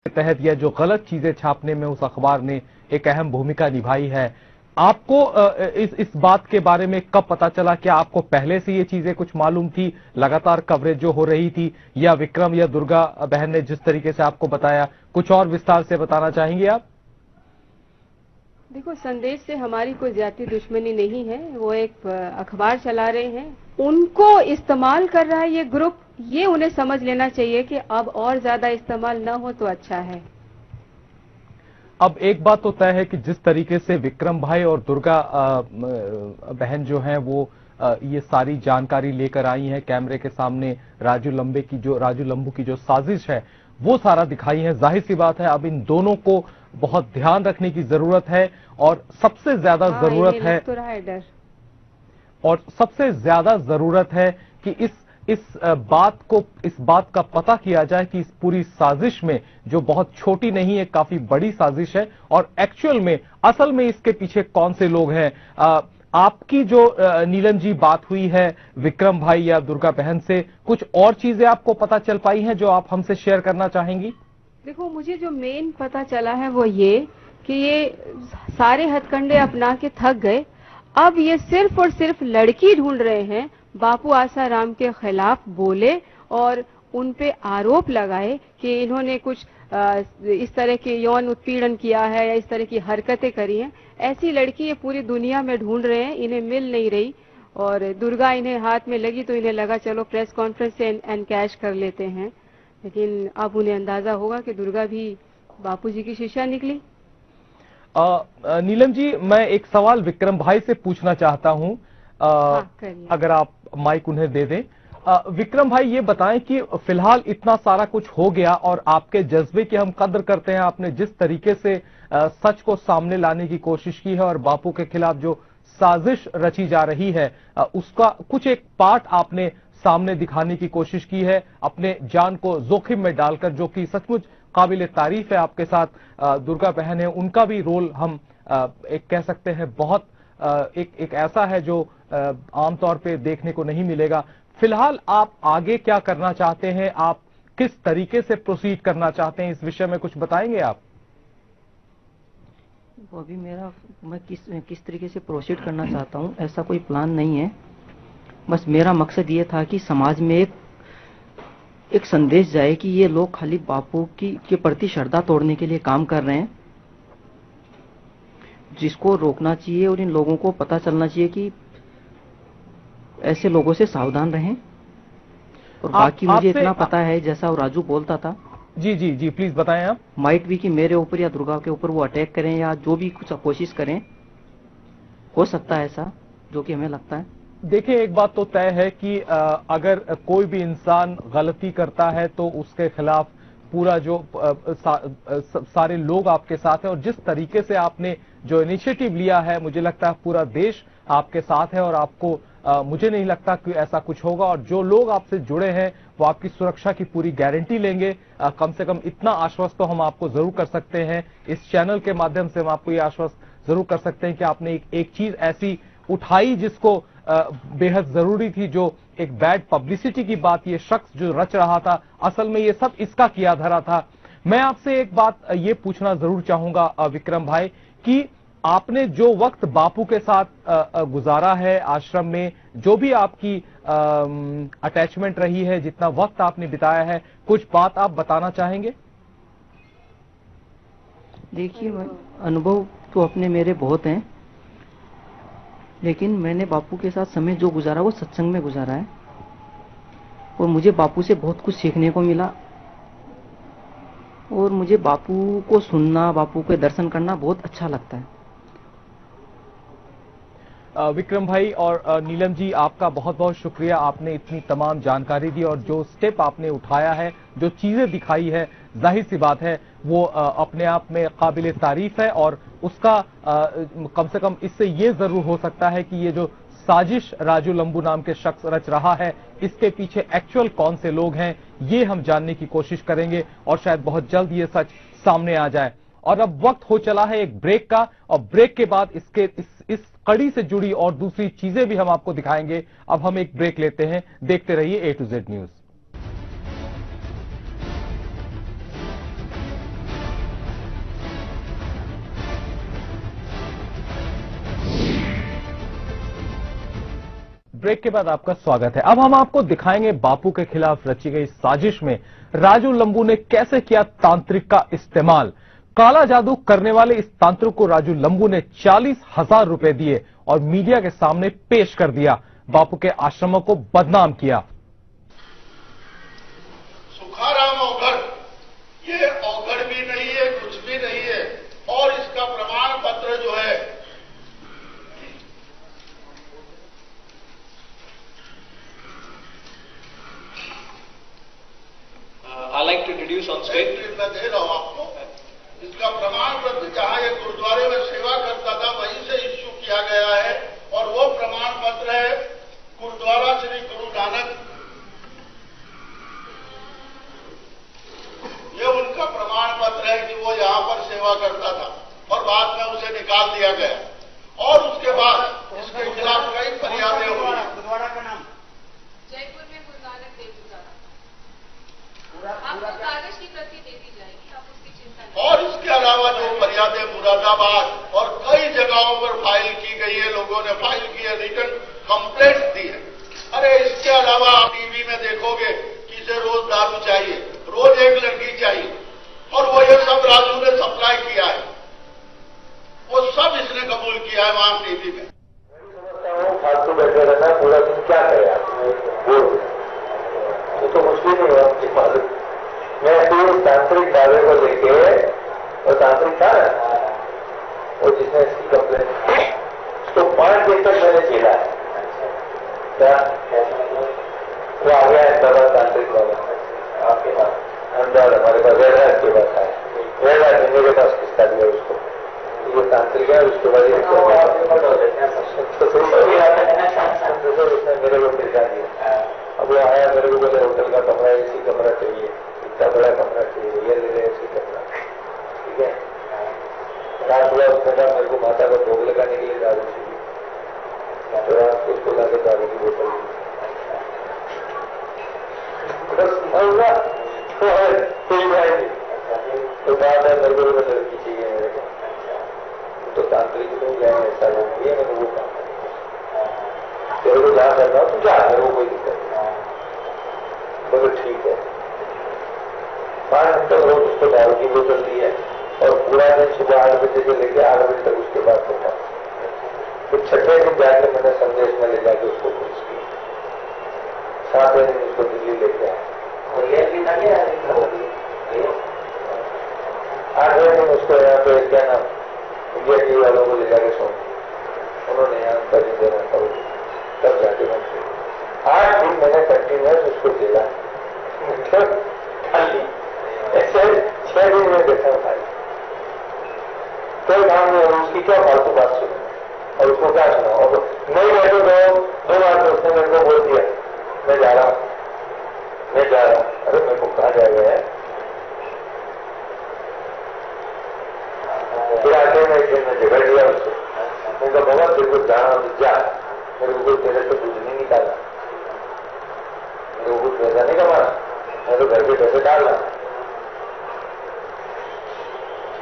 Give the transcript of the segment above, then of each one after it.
के तहत या जो गलत चीजें छापने में उस अखबार ने एक अहम भूमिका निभाई है। आपको इस बात के बारे में कब पता चला? क्या आपको पहले से ये चीजें कुछ मालूम थी, लगातार कवरेज जो हो रही थी, या विक्रम या दुर्गा बहन ने जिस तरीके से आपको बताया, कुछ और विस्तार से बताना चाहेंगे आप? देखो, संदेश से हमारी कोई ज्यादा दुश्मनी नहीं है। वो एक अखबार चला रहे हैं, उनको इस्तेमाल कर रहा है ये ग्रुप। ये उन्हें समझ लेना चाहिए कि अब और ज्यादा इस्तेमाल ना हो तो अच्छा है। अब एक बात तो तय है कि जिस तरीके से विक्रम भाई और दुर्गा बहन जो हैं वो ये सारी जानकारी लेकर आई हैं कैमरे के सामने, राजू लंबू की जो साजिश है वो सारा दिखाई है। जाहिर सी बात है अब इन दोनों को बहुत ध्यान रखने की जरूरत है, और सबसे ज्यादा जरूरत है तो रहा है डर, और सबसे ज्यादा जरूरत है कि इस बात का पता किया जाए कि इस पूरी साजिश में, जो बहुत छोटी नहीं है, काफी बड़ी साजिश है, और एक्चुअल में असल में इसके पीछे कौन से लोग हैं। आपकी जो नीलम जी बात हुई है विक्रम भाई या दुर्गा बहन से, कुछ और चीजें आपको पता चल पाई हैं जो आप हमसे शेयर करना चाहेंगी? देखो, मुझे जो मेन पता चला है वो ये कि ये सारे हथकंडे अपना के थक गए। अब ये सिर्फ और सिर्फ लड़की ढूंढ रहे हैं, बापू आसाराम के खिलाफ बोले और उन पे आरोप लगाए कि इन्होंने कुछ इस तरह के यौन उत्पीड़न किया है या इस तरह की हरकतें करी हैं। ऐसी लड़की ये पूरी दुनिया में ढूंढ रहे हैं, इन्हें मिल नहीं रही। और दुर्गा इन्हें हाथ में लगी तो इन्हें लगा चलो प्रेस कॉन्फ्रेंस से एनकैश कर लेते हैं, लेकिन अब उन्हें अंदाजा होगा कि दुर्गा भी बापूजी की शिष्या निकली। नीलम जी, मैं एक सवाल विक्रम भाई से पूछना चाहता हूं, अगर आप माइक उन्हें दे दें। विक्रम भाई, ये बताएं कि फिलहाल इतना सारा कुछ हो गया और आपके जज्बे की हम कद्र करते हैं। आपने जिस तरीके से सच को सामने लाने की कोशिश की है और बापू के खिलाफ जो साजिश रची जा रही है उसका कुछ एक पार्ट आपने सामने दिखाने की कोशिश की है, अपने जान को जोखिम में डालकर, जो कि सचमुच काबिल तारीफ है। आपके साथ दुर्गा बहन है, उनका भी रोल हम एक कह सकते हैं बहुत एक ऐसा है जो आमतौर पे देखने को नहीं मिलेगा। फिलहाल आप आगे क्या करना चाहते हैं? आप किस तरीके से प्रोसीड करना चाहते हैं, इस विषय में कुछ बताएंगे आप? अभी मैं किस तरीके से प्रोसीड करना चाहता हूं, ऐसा कोई प्लान नहीं है। बस मेरा मकसद ये था कि समाज में एक संदेश जाए कि ये लोग खाली बापू के प्रति श्रद्धा तोड़ने के लिए काम कर रहे हैं, जिसको रोकना चाहिए। और इन लोगों को पता चलना चाहिए कि ऐसे लोगों से सावधान रहें। और बाकी मुझे इतना पता है, जैसा वो राजू बोलता था। जी जी जी, प्लीज बताएं आप। माइट भी कि मेरे ऊपर या दुर्गा के ऊपर वो अटैक करें या जो भी कुछ कोशिश करें, हो सकता है ऐसा, जो कि हमें लगता है। देखिए, एक बात तो तय है कि अगर कोई भी इंसान गलती करता है तो उसके खिलाफ पूरा जो सारे लोग आपके साथ हैं, और जिस तरीके से आपने जो इनिशिएटिव लिया है, मुझे लगता है पूरा देश आपके साथ है और आपको मुझे नहीं लगता कि ऐसा कुछ होगा। और जो लोग आपसे जुड़े हैं वो आपकी सुरक्षा की पूरी गारंटी लेंगे। कम से कम इतना आश्वस्त तो हम आपको जरूर कर सकते हैं, इस चैनल के माध्यम से हम आपको ये आश्वस्त जरूर कर सकते हैं कि आपने एक चीज ऐसी उठाई जिसको बेहद जरूरी थी, जो एक बैड पब्लिसिटी की बात ये शख्स जो रच रहा था, असल में ये सब इसका किया धरा था। मैं आपसे एक बात ये पूछना जरूर चाहूंगा विक्रम भाई, कि आपने जो वक्त बापू के साथ गुजारा है आश्रम में, जो भी आपकी अटैचमेंट रही है, जितना वक्त आपने बिताया है, कुछ बात आप बताना चाहेंगे? देखिए, अनुभव तो अपने मेरे बहुत हैं, लेकिन मैंने बापू के साथ समय जो गुजारा वो सत्संग में गुजारा है, और मुझे बापू से बहुत कुछ सीखने को मिला। और मुझे बापू को सुनना, बापू के दर्शन करना बहुत अच्छा लगता है। विक्रम भाई और नीलम जी, आपका बहुत बहुत शुक्रिया। आपने इतनी तमाम जानकारी दी और जो स्टेप आपने उठाया है, जो चीजें दिखाई है, जाहिर सी बात है वो अपने आप में काबिल तारीफ है। और उसका कम से कम इससे ये जरूर हो सकता है कि ये जो साजिश राजू लंबू नाम के शख्स रच रहा है, इसके पीछे एक्चुअल कौन से लोग हैं, ये हम जानने की कोशिश करेंगे और शायद बहुत जल्द ये सच सामने आ जाए। और अब वक्त हो चला है एक ब्रेक का, और ब्रेक के बाद इस कड़ी से जुड़ी और दूसरी चीजें भी हम आपको दिखाएंगे। अब हम एक ब्रेक लेते हैं, देखते रहिए A to Z news. Break के बाद आपका स्वागत है। अब हम आपको दिखाएंगे बापू के खिलाफ रची गई साजिश में राजू लंबू ने कैसे किया तांत्रिक का इस्तेमाल। काला जादू करने वाले इस तांत्रिक को राजू लंबू ने 40,000 रुपए दिए और मीडिया के सामने पेश कर दिया। बापू के आश्रमों को बदनाम किया। सुखाराम औघड़, ये औघड़ भी नहीं है, कुछ भी नहीं है। और इसका प्रमाण पत्र जो है I like to introduce on stage. मैं दे रहा हूं आपको। इसका प्रमाण पत्र जहां ये गुरुद्वारे में सेवा करता था वहीं से इश्यू किया गया है और वो प्रमाण पत्र है गुरुद्वारा श्री गुरु नानक। ये उनका प्रमाण पत्र है कि वो यहां पर सेवा करता था और बाद में उसे निकाल दिया गया और उसके बाद इसके खिलाफ कई फरियादें हुई। गुरुद्वारा का नाम जयपुर में गुरु नानक देव गुरुद्वारा। आपको कागज की प्रति दे दी जाएगी, आप उसकी चिंता नहीं। और इसके अलावा जो फरियादें मुरादाबाद और कई जगहों पर फाइल की गई है, लोगों ने फाइल की है, रिटर्न कंप्लेंट दी है। अरे इसके अलावा आप टीवी में देखोगे कि इसे रोज दारू चाहिए, रोज एक लड़की चाहिए और वो ये सब राजू ने सप्लाई किया है, वो सब इसने कबूल किया है वहां टीवी में। फालतू बैठे रहना पूरा दिन क्या करे आप, वो तो मुश्किल नहीं है आपकी मालूम। मैं फिर तांत्रिक दावे को लेके, और तांत्रिक था ना वो जिसने इसकी कंप्लेन उसको 5 दिन तक मैंने झेला है। क्या वो आ गया है बाबा तांत्रिक बाबा आपके पास, अहमदाबाद हमारे पास वेड़ा के पास है, वेड़ा मेरे पास किसका दिया उसको, ये तांत्रिक है। उसके बाद उसने मेरे को खिलका दिया। अब वो आया मेरे को बोले होटल का कमरा, एसी कमरा चाहिए, इतना बड़ा कमरा चाहिए, ये ले ले एसी कमरा, ठीक है। रात हुआ उसने कहा मेरे को माता को भोग लगाने के लिए दारू चाहिए, तो रात को उसको लाके दारू की बोतल बस हुआ कोई भाई नहीं। तो बात है मेरे को लड़की चाहिए, मेरे को तो तांत्रिक में क्या ऐसा नहीं है, मैंने वो काम तेरे को जहाँ करना हो तो क्या मेरे को कोई दिक्कत नहीं। बोले ठीक है। 5 घंटे रोज उसको दारू की बोतल दी है और पूरा दिन सुबह 8 बजे से लेकर 8 बजे तक उसके बाद होता। फिर 6ठे दिन जाके मैंने संदेश में ले जाके उसको पुलिस की, 7वें दिन उसको दिल्ली लेके आया, 8वें दिन उसको यहाँ पे क्या नाम इंडिया टीवी वालों को ले जाके सौंप, उन्होंने यहाँ उनका दिन देना था, तब जाके मैं 8 दिन मैंने कंटिन्यूस उसको देगा, मतलब खाली ऐसे 6 दिन में देखा खाली कोई काम नहीं है। उसकी क्या फालतू बात सुनी और उसको क्या सुना, और नहीं बैठो 2 बार तो उसने मेरे को बोल दिया मैं जा रहा हूं, मैं जा रहा हूं। अरे मेरे को कहा जाएगा है, फिर आके मैं झगड़ दिया उससे। मैं कहा बाबा तेरे को जाना तो जा, मेरे को तेरे से कुछ नहीं निकाला, मेरे को कुछ पैसा नहीं कमाना, मैं तो घर के पैसे डालना।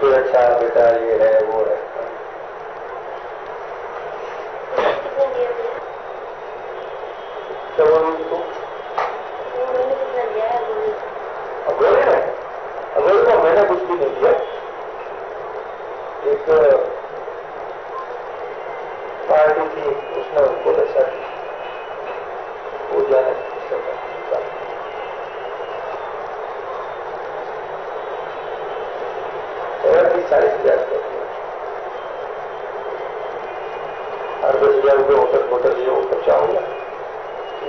फिर अच्छा बेटा ये है वो है, तो अगर मैंने कुछ भी नहीं दिया। एक पार्टी थी उसने उनको ऐसा वो जाने 40,000 और 10,000 रुपये होटल लिए वो खर्चा होगा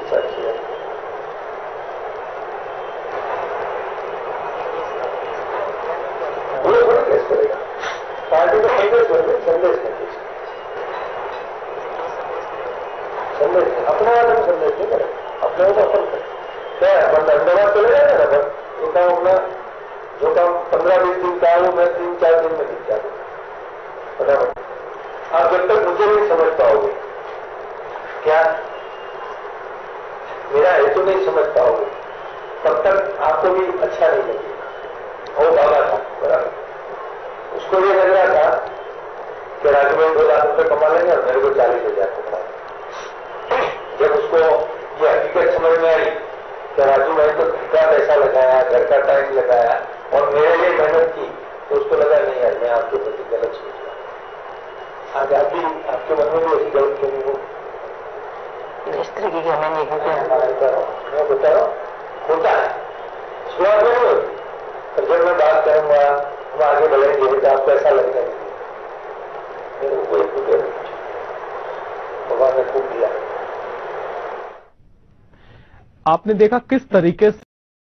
40,000। वो थोड़ा केस करेगा, पार्टी का संदेश अपने वाले में संदेश नहीं करे, अपने को अपन करे क्या है। बंद अहमदाबाद चले जाए ना बस, ये काम अपना जो काम 15-20 दिन का है वो मैं 3-4 दिन में जीत जाता फटाफट। आप जब तक मुझे नहीं समझ पाओगे, क्या मेरा हेतु नहीं समझ पाओगे, तब तक आपको भी अच्छा नहीं लगेगा। वो बाबा था बराबर, उसको ये लग रहा था कि राजू भाई 2 लाख रुपये कमा लेंगे और मेरे को 40,000 कमा, जब उसको ये हकीकत समझ में आई कि राजू भाई तो घर का पैसा लगाया, घर का टाइम लगाया और मेरे लिए मेहनत की, तो उसको लगा नहीं यार मैं आपके प्रति गलत सोच रहा हूं। आज आप भी आपके मन में भी ऐसी गलत क्यों हो? इस तरीके की हमें नहीं मैं बता रहा हूँ होता है, शुरुआत में नहीं होती, पर जब मैं बात करूंगा हम आगे बढ़ेंगे तो आपको ऐसा लगने मेरे को कोई टूटे भगवान ने खूब दिया। आपने देखा किस तरीके से